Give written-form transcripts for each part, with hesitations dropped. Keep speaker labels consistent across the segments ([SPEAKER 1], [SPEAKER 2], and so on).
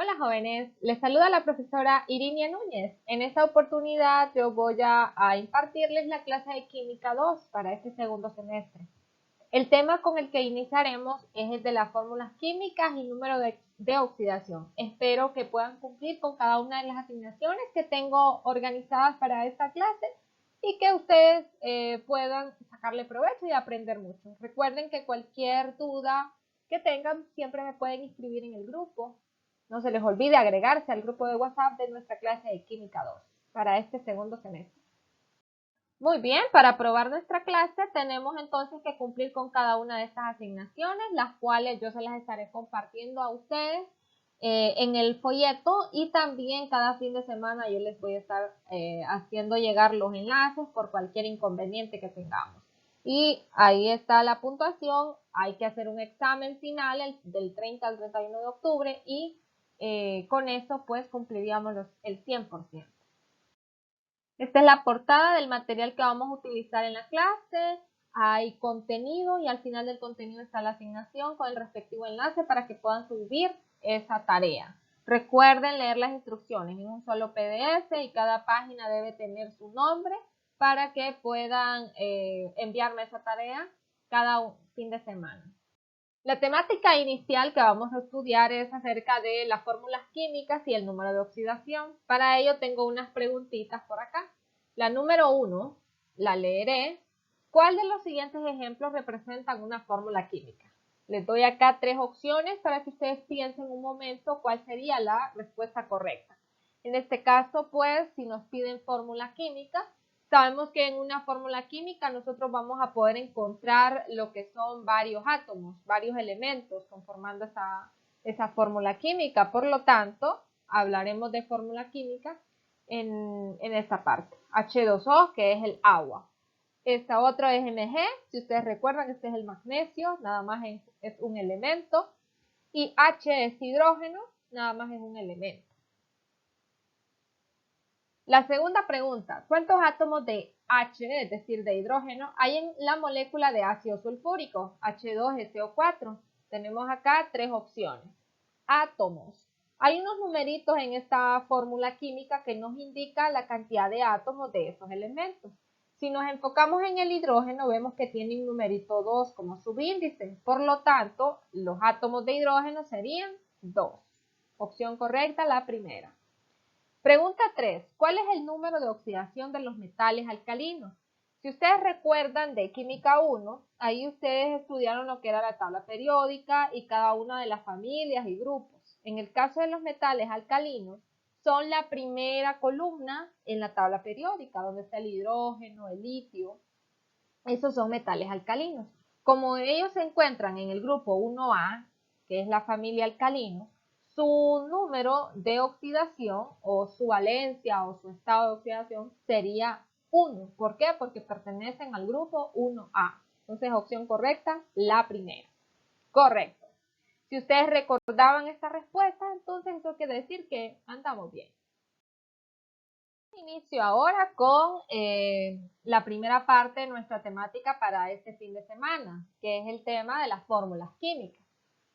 [SPEAKER 1] Hola jóvenes, les saluda la profesora Irinia Núñez. En esta oportunidad yo voy a impartirles la clase de Química 2 para este segundo semestre. El tema con el que iniciaremos es el de las fórmulas químicas y número de oxidación. Espero que puedan cumplir con cada una de las asignaciones que tengo organizadas para esta clase y que ustedes puedan sacarle provecho y aprender mucho. Recuerden que cualquier duda que tengan siempre me pueden inscribir en el grupo. No se les olvide agregarse al grupo de WhatsApp de nuestra clase de Química 2 para este segundo semestre. Muy bien, para aprobar nuestra clase tenemos entonces que cumplir con cada una de estas asignaciones, las cuales yo se las estaré compartiendo a ustedes en el folleto y también cada fin de semana yo les voy a estar haciendo llegar los enlaces por cualquier inconveniente que tengamos. Y ahí está la puntuación, hay que hacer un examen final del 30 al 31 de octubre y con eso pues cumpliríamos el 100%. Esta es la portada del material que vamos a utilizar en la clase. Hay contenido y al final del contenido está la asignación con el respectivo enlace para que puedan subir esa tarea. Recuerden leer las instrucciones en un solo PDF y cada página debe tener su nombre para que puedan enviarme esa tarea cada fin de semana. La temática inicial que vamos a estudiar es acerca de las fórmulas químicas y el número de oxidación. Para ello tengo unas preguntitas por acá. La número 1, la leeré. ¿Cuál de los siguientes ejemplos representan una fórmula química? Les doy acá 3 opciones para que ustedes piensen un momento cuál sería la respuesta correcta. En este caso, pues, si nos piden fórmula química, sabemos que en una fórmula química nosotros vamos a poder encontrar lo que son varios átomos, varios elementos conformando esa fórmula química. Por lo tanto, hablaremos de fórmula química en esta parte. H2O, que es el agua. Esta otra es Mg, si ustedes recuerdan, este es el magnesio, nada más es un elemento. Y H es hidrógeno, nada más es un elemento. La segunda pregunta, ¿cuántos átomos de H, es decir, de hidrógeno, hay en la molécula de ácido sulfúrico, H2SO4? Tenemos acá 3 opciones. Átomos. Hay unos numeritos en esta fórmula química que nos indica la cantidad de átomos de esos elementos. Si nos enfocamos en el hidrógeno, vemos que tiene un numerito 2 como subíndice. Por lo tanto, los átomos de hidrógeno serían 2. Opción correcta, la primera. Pregunta 3. ¿Cuál es el número de oxidación de los metales alcalinos? Si ustedes recuerdan de Química 1, ahí ustedes estudiaron lo que era la tabla periódica y cada una de las familias y grupos. En el caso de los metales alcalinos, son la primera columna en la tabla periódica, donde está el hidrógeno, el litio. Esos son metales alcalinos. Como ellos se encuentran en el grupo 1A, que es la familia alcalino, su número de oxidación o su valencia o su estado de oxidación sería 1. ¿Por qué? Porque pertenecen al grupo 1A. Entonces, opción correcta, la primera. Correcto. Si ustedes recordaban esta respuesta, entonces eso quiere decir que andamos bien. Inicio ahora con la primera parte de nuestra temática para este fin de semana, que es el tema de las fórmulas químicas.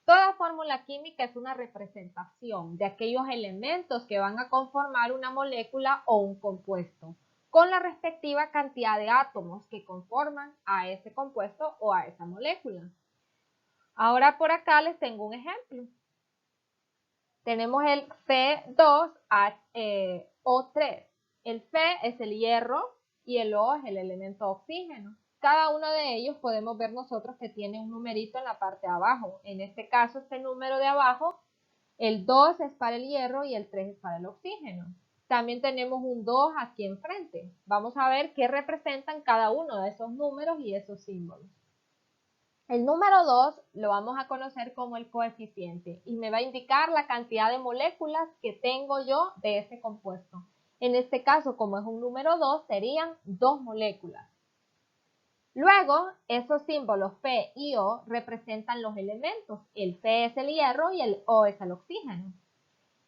[SPEAKER 1] Toda fórmula química es una representación de aquellos elementos que van a conformar una molécula o un compuesto, con la respectiva cantidad de átomos que conforman a ese compuesto o a esa molécula. Ahora por acá les tengo un ejemplo. Tenemos el Fe2O3. El Fe es el hierro y el O es el elemento oxígeno. Cada uno de ellos podemos ver nosotros que tiene un numerito en la parte de abajo. En este caso, este número de abajo, el 2 es para el hierro y el 3 es para el oxígeno. También tenemos un 2 aquí enfrente. Vamos a ver qué representan cada uno de esos números y esos símbolos. El número 2 lo vamos a conocer como el coeficiente y me va a indicar la cantidad de moléculas que tengo yo de ese compuesto. En este caso, como es un número 2, serían 2 moléculas. Luego, esos símbolos Fe y O representan los elementos. El Fe es el hierro y el O es el oxígeno.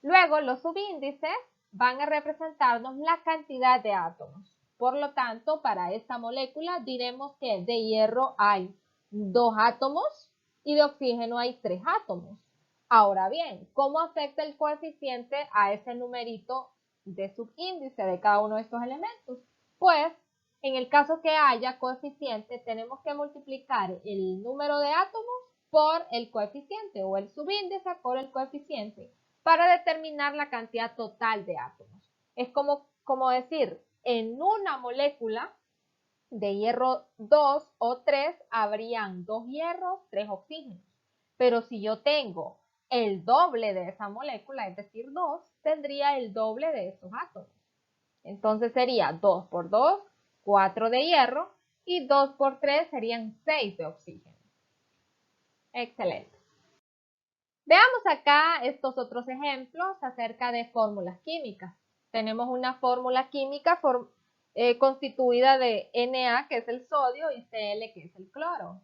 [SPEAKER 1] Luego, los subíndices van a representarnos la cantidad de átomos. Por lo tanto, para esta molécula diremos que de hierro hay 2 átomos y de oxígeno hay 3 átomos. Ahora bien, ¿cómo afecta el coeficiente a ese numerito de subíndice de cada uno de estos elementos? Pues, en el caso que haya coeficiente, tenemos que multiplicar el número de átomos por el coeficiente o el subíndice por el coeficiente para determinar la cantidad total de átomos. Es como decir, en una molécula de hierro 2 o 3 habrían 2 hierros, 3 oxígenos. Pero si yo tengo el doble de esa molécula, es decir, 2, tendría el doble de esos átomos. Entonces sería 2 por 2, 4 de hierro, y 2 por 3 serían 6 de oxígeno. Excelente. Veamos acá estos otros ejemplos acerca de fórmulas químicas. Tenemos una fórmula química constituida de Na, que es el sodio, y Cl, que es el cloro.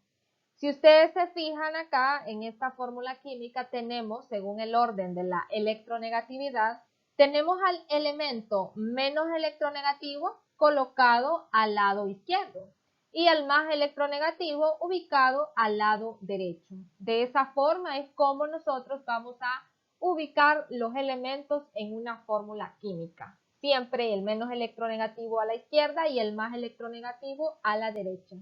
[SPEAKER 1] Si ustedes se fijan acá, en esta fórmula química tenemos, según el orden de la electronegatividad, tenemos al elemento menos electronegativo colocado al lado izquierdo y al más electronegativo ubicado al lado derecho. De esa forma es como nosotros vamos a ubicar los elementos en una fórmula química. Siempre el menos electronegativo a la izquierda y el más electronegativo a la derecha.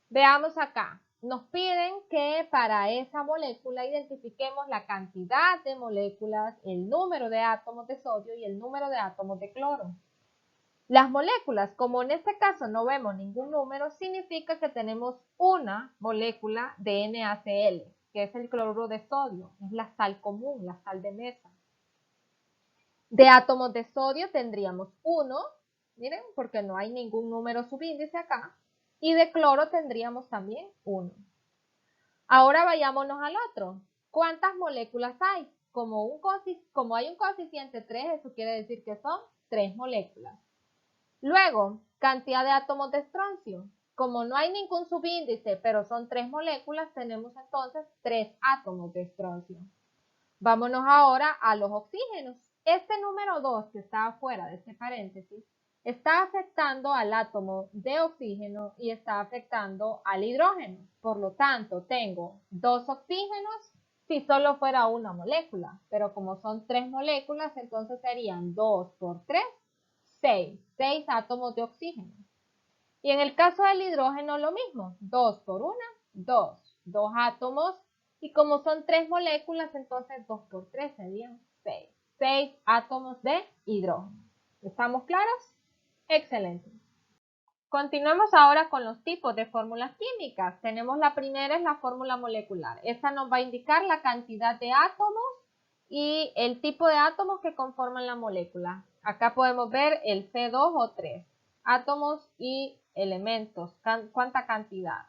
[SPEAKER 1] Veamos acá. Nos piden que para esa molécula identifiquemos la cantidad de moléculas, el número de átomos de sodio y el número de átomos de cloro. Las moléculas, como en este caso no vemos ningún número, significa que tenemos una molécula de NaCl, que es el cloruro de sodio, es la sal común, la sal de mesa. De átomos de sodio tendríamos 1, miren, porque no hay ningún número subíndice acá, y de cloro tendríamos también 1. Ahora vayámonos al otro. ¿Cuántas moléculas hay? Como hay un coeficiente 3, eso quiere decir que son 3 moléculas. Luego, cantidad de átomos de estroncio. Como no hay ningún subíndice, pero son 3 moléculas, tenemos entonces 3 átomos de estroncio. Vámonos ahora a los oxígenos. Este número 2 que está afuera de este paréntesis está afectando al átomo de oxígeno y está afectando al hidrógeno. Por lo tanto, tengo 2 oxígenos si solo fuera una molécula, pero como son 3 moléculas, entonces serían 2 por 3, 6 átomos de oxígeno. Y en el caso del hidrógeno lo mismo, 2 por 1, 2 átomos, y como son 3 moléculas, entonces 2 por 3 serían 6 átomos de hidrógeno. ¿Estamos claros? Excelente. Continuemos ahora con los tipos de fórmulas químicas. Tenemos la primera, es la fórmula molecular. Esta nos va a indicar la cantidad de átomos y el tipo de átomos que conforman la molécula. Acá podemos ver el C2 o 3, átomos y elementos, cuánta cantidad.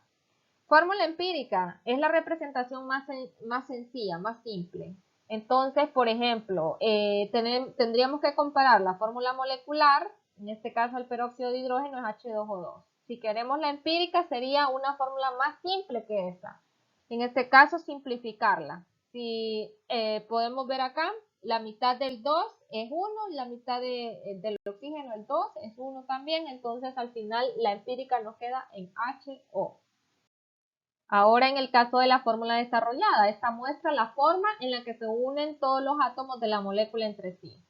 [SPEAKER 1] Fórmula empírica es la representación más sencilla, más simple. Entonces, por ejemplo, tendríamos que comparar la fórmula molecular, en este caso el peróxido de hidrógeno es H2O2. Si queremos la empírica sería una fórmula más simple que esa. En este caso, simplificarla. Si podemos ver acá, la mitad del 2 es 1, la mitad del oxígeno, el 2, es 1 también. Entonces, al final, la empírica nos queda en HO. Ahora, en el caso de la fórmula desarrollada, esta muestra la forma en la que se unen todos los átomos de la molécula entre sí.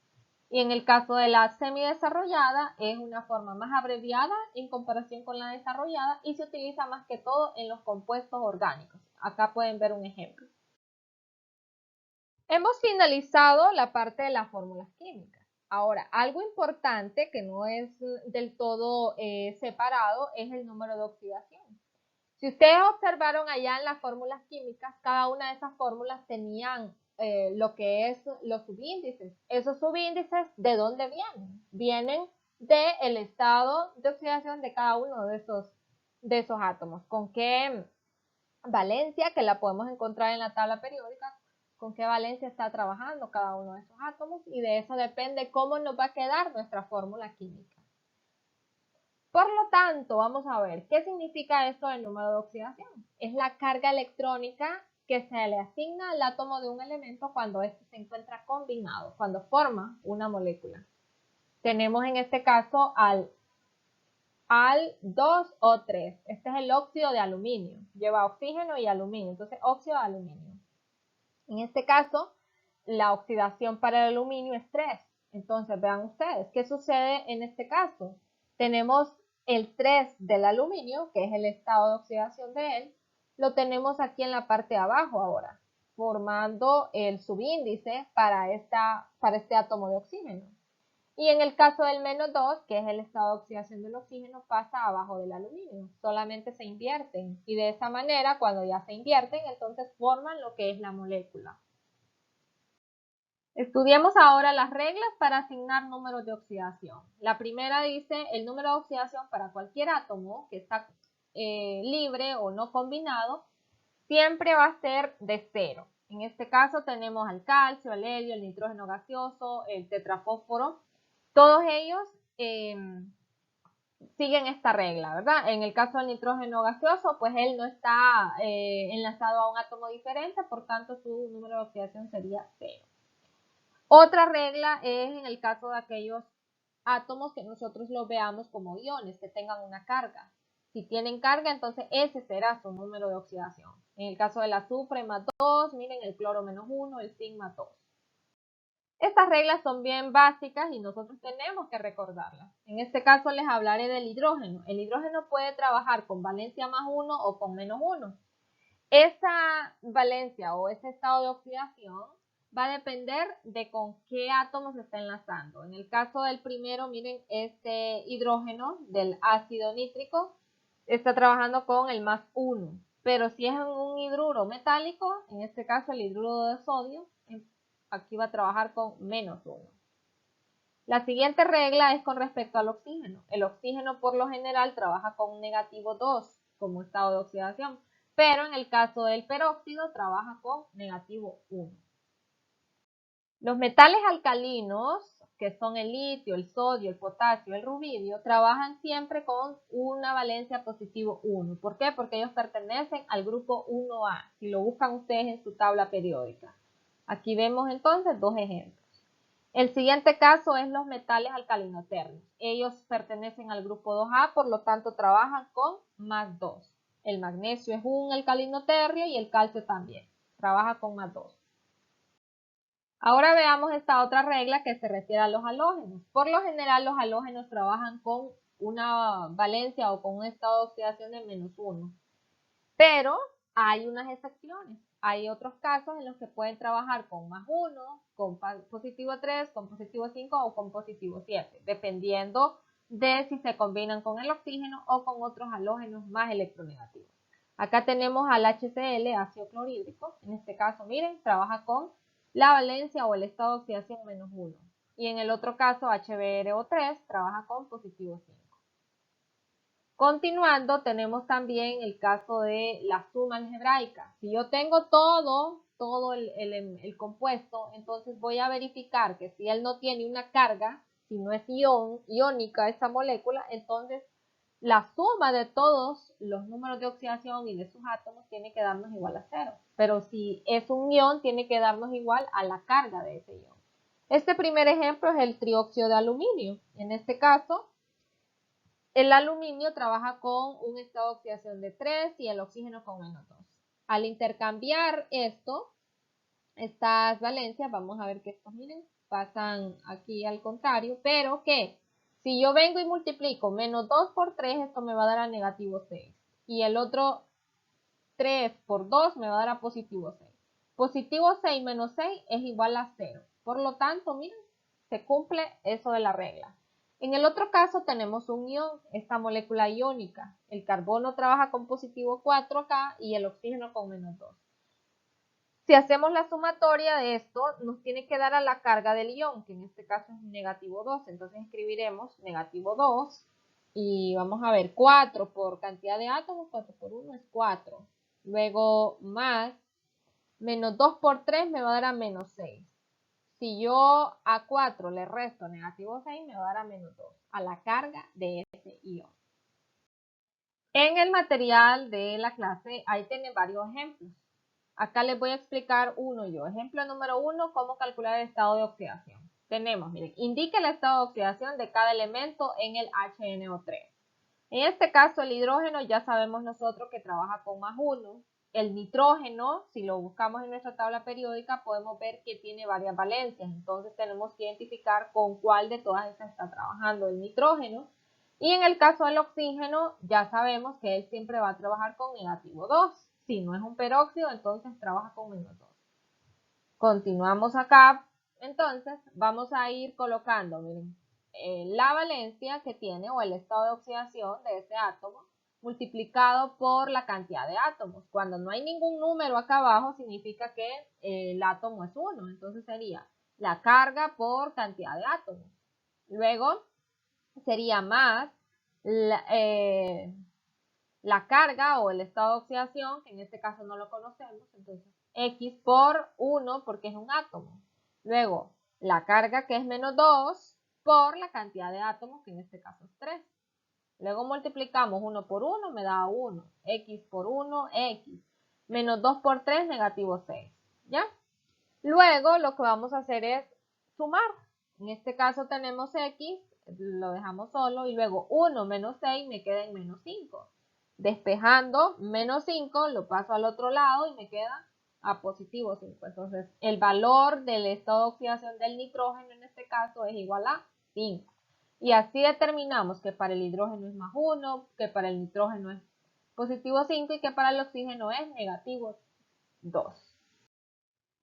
[SPEAKER 1] Y en el caso de la semidesarrollada, es una forma más abreviada en comparación con la desarrollada y se utiliza más que todo en los compuestos orgánicos. Acá pueden ver un ejemplo. Hemos finalizado la parte de las fórmulas químicas. Ahora, algo importante que no es del todo separado es el número de oxidación. Si ustedes observaron allá en las fórmulas químicas, cada una de esas fórmulas tenían lo que es los subíndices. Esos subíndices, ¿de dónde vienen? Vienen del estado de oxidación de cada uno de esos átomos. ¿Con qué valencia? Que la podemos encontrar en la tabla periódica. ¿Con qué valencia está trabajando cada uno de esos átomos? Y de eso depende cómo nos va a quedar nuestra fórmula química. Por lo tanto, vamos a ver, ¿qué significa esto del número de oxidación? Es la carga electrónica que se le asigna al átomo de un elemento cuando éste se encuentra combinado, cuando forma una molécula. Tenemos en este caso al 2 o 3. Este es el óxido de aluminio. Lleva oxígeno y aluminio, entonces óxido de aluminio. En este caso, la oxidación para el aluminio es 3. Entonces, vean ustedes, ¿qué sucede en este caso? Tenemos el 3 del aluminio, que es el estado de oxidación de él, lo tenemos aquí en la parte de abajo ahora, formando el subíndice para este átomo de oxígeno. Y en el caso del -2, que es el estado de oxidación del oxígeno, pasa abajo del aluminio. Solamente se invierten. Y de esa manera, cuando ya se invierten, entonces forman lo que es la molécula. Estudiemos ahora las reglas para asignar números de oxidación. La primera dice el número de oxidación para cualquier átomo que está libre o no combinado siempre va a ser de 0. En este caso tenemos al calcio, el helio, el nitrógeno gaseoso, el tetrafósforo. Todos ellos siguen esta regla, ¿verdad? En el caso del nitrógeno gaseoso, pues él no está enlazado a un átomo diferente, por tanto su número de oxidación sería 0. Otra regla es en el caso de aquellos átomos que nosotros los veamos como iones, que tengan una carga. Si tienen carga, entonces ese será su número de oxidación. En el caso del azufre, más 2, miren el cloro menos 1, el zinc más 2. Estas reglas son bien básicas y nosotros tenemos que recordarlas. En este caso les hablaré del hidrógeno. El hidrógeno puede trabajar con valencia más 1 o con menos 1. Esa valencia o ese estado de oxidación va a depender de con qué átomo se está enlazando. En el caso del primero, miren, este hidrógeno del ácido nítrico está trabajando con el más 1. Pero si es un hidruro metálico, en este caso el hidruro de sodio, aquí va a trabajar con menos 1. La siguiente regla es con respecto al oxígeno. El oxígeno por lo general trabaja con negativo 2 como estado de oxidación, pero en el caso del peróxido trabaja con negativo 1. Los metales alcalinos, que son el litio, el sodio, el potasio, el rubidio, trabajan siempre con una valencia positivo 1. ¿Por qué? Porque ellos pertenecen al grupo 1A, si lo buscan ustedes en su tabla periódica. Aquí vemos entonces dos ejemplos. El siguiente caso es los metales alcalinotermos. Ellos pertenecen al grupo 2A, por lo tanto trabajan con más 2. El magnesio es un alcalinoterrio y el calcio también. Trabaja con más 2. Ahora veamos esta otra regla que se refiere a los halógenos. Por lo general los halógenos trabajan con una valencia o con un estado de oxidación de menos 1. Pero hay unas excepciones. Hay otros casos en los que pueden trabajar con más 1, con positivo 3, con positivo 5 o con positivo 7, dependiendo de si se combinan con el oxígeno o con otros halógenos más electronegativos. Acá tenemos al HCl, ácido clorhídrico. En este caso, miren, trabaja con la valencia o el estado de oxidación menos 1. Y en el otro caso, HBrO3, trabaja con positivo 5. Continuando, tenemos también el caso de la suma algebraica. Si yo tengo todo el compuesto, entonces voy a verificar que si él no tiene una carga, si no es iónica esa molécula, entonces la suma de todos los números de oxidación y de sus átomos tiene que darnos igual a 0. Pero si es un ion, tiene que darnos igual a la carga de ese ion. Este primer ejemplo es el trióxido de aluminio. En este caso, el aluminio trabaja con un estado de oxidación de 3 y el oxígeno con menos 2. Al intercambiar estas valencias, vamos a ver que estos, miren, pasan aquí al contrario, pero que si yo vengo y multiplico menos 2 por 3, esto me va a dar a negativo 6. Y el otro 3 por 2 me va a dar a positivo 6. Positivo 6 menos 6 es igual a 0. Por lo tanto, miren, se cumple eso de la regla. En el otro caso tenemos un ion, esta molécula iónica. El carbono trabaja con positivo 4 acá y el oxígeno con menos 2. Si hacemos la sumatoria de esto, nos tiene que dar a la carga del ion, que en este caso es negativo 2. Entonces escribiremos negativo 2 y vamos a ver 4 por cantidad de átomos, 4 por 1 es 4. Luego más menos 2 por 3 me va a dar a menos 6. Si yo a 4 le resto negativo 6, me va a dar a menos 2, a la carga de ese ion. En el material de la clase, ahí tienen varios ejemplos. Acá les voy a explicar uno yo. Ejemplo número 1, cómo calcular el estado de oxidación. Tenemos, miren, indica el estado de oxidación de cada elemento en el HNO3. En este caso, el hidrógeno ya sabemos nosotros que trabaja con más 1. el nitrógeno, si lo buscamos en nuestra tabla periódica, podemos ver que tiene varias valencias. Entonces tenemos que identificar con cuál de todas estas está trabajando el nitrógeno. Y en el caso del oxígeno, ya sabemos que él siempre va a trabajar con -2. Si no es un peróxido, entonces trabaja con -2. Continuamos acá. Entonces vamos a ir colocando, miren, la valencia que tiene o el estado de oxidación de ese átomo multiplicado por la cantidad de átomos. Cuando no hay ningún número acá abajo, significa que el átomo es 1. Entonces sería la carga por cantidad de átomos. Luego sería más la carga o el estado de oxidación, que en este caso no lo conocemos. Entonces, X por 1 porque es un átomo. Luego, la carga que es -2 por la cantidad de átomos, que en este caso es 3. Luego multiplicamos 1 por 1, me da 1. X por 1, X. -2 por 3, -6. ¿Ya? Luego lo que vamos a hacer es sumar. En este caso tenemos X, lo dejamos solo, y luego 1 menos 6 me queda en -5. Despejando, -5 lo paso al otro lado y me queda a +5. Entonces el valor del estado de oxidación del nitrógeno en este caso es igual a 5. Y así determinamos que para el hidrógeno es +1, que para el nitrógeno es +5 y que para el oxígeno es -2.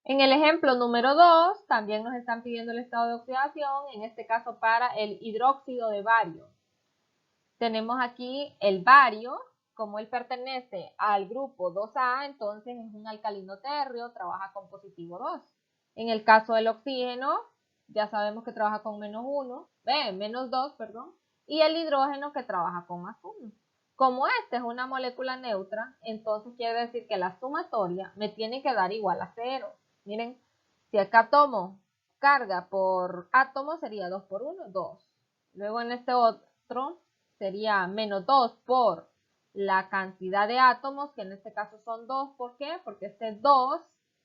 [SPEAKER 1] En el ejemplo número 2, también nos están pidiendo el estado de oxidación, en este caso para el hidróxido de bario. Tenemos aquí el bario, como él pertenece al grupo 2A, entonces es un alcalino térreo, trabaja con +2. En el caso del oxígeno, ya sabemos que trabaja con -2, perdón, y el hidrógeno que trabaja con +1. Como esta es una molécula neutra, entonces quiere decir que la sumatoria me tiene que dar igual a 0. Miren, si acá tomo carga por átomo sería 2 por 1, 2. Luego en este otro sería -2 por la cantidad de átomos, que en este caso son 2. ¿Por qué? Porque este 2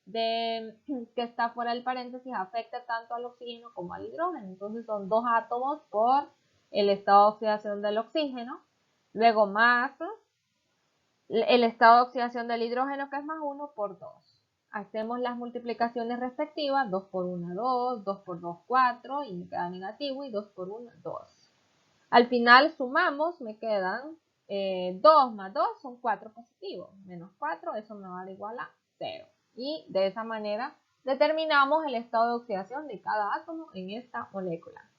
[SPEAKER 1] que está fuera del paréntesis afecta tanto al oxígeno como al hidrógeno. Entonces son 2 átomos por el estado de oxidación del oxígeno. Luego más el estado de oxidación del hidrógeno, que es +1 por 2. Hacemos las multiplicaciones respectivas, 2 por 1, 2, 2 por 2, 4, y me queda negativo, y 2 por 1, 2. Al final sumamos, me quedan 2 más 2 son 4 positivos, -4, eso me va a dar igual a 0. Y de esa manera determinamos el estado de oxidación de cada átomo en esta molécula.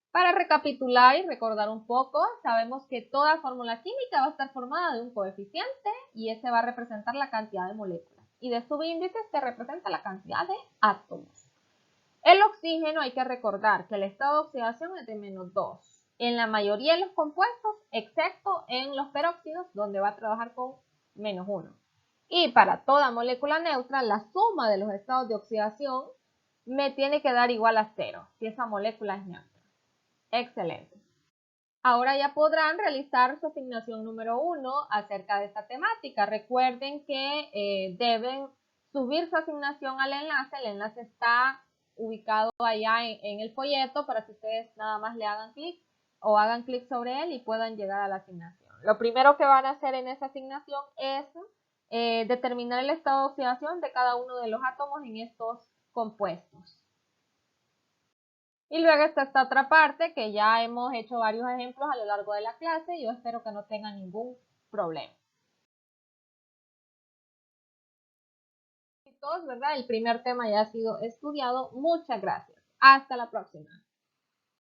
[SPEAKER 1] Para recapitular y recordar un poco, sabemos que toda fórmula química va a estar formada de un coeficiente y ese va a representar la cantidad de moléculas y de subíndices que representa la cantidad de átomos. El oxígeno hay que recordar que el estado de oxidación es de -2 en la mayoría de los compuestos, excepto en los peróxidos, donde va a trabajar con -1. Y para toda molécula neutra, la suma de los estados de oxidación me tiene que dar igual a 0, si esa molécula es neutra. Excelente. Ahora ya podrán realizar su asignación número 1 acerca de esta temática. Recuerden que deben subir su asignación al enlace. El enlace está ubicado allá en el folleto para que ustedes nada más le hagan clic o hagan clic sobre él y puedan llegar a la asignación. Lo primero que van a hacer en esa asignación es determinar el estado de oxidación de cada uno de los átomos en estos compuestos. Y luego está esta otra parte que ya hemos hecho varios ejemplos a lo largo de la clase. Yo espero que no tengan ningún problema. Y todos, ¿verdad? El primer tema ya ha sido estudiado. Muchas gracias. Hasta la próxima.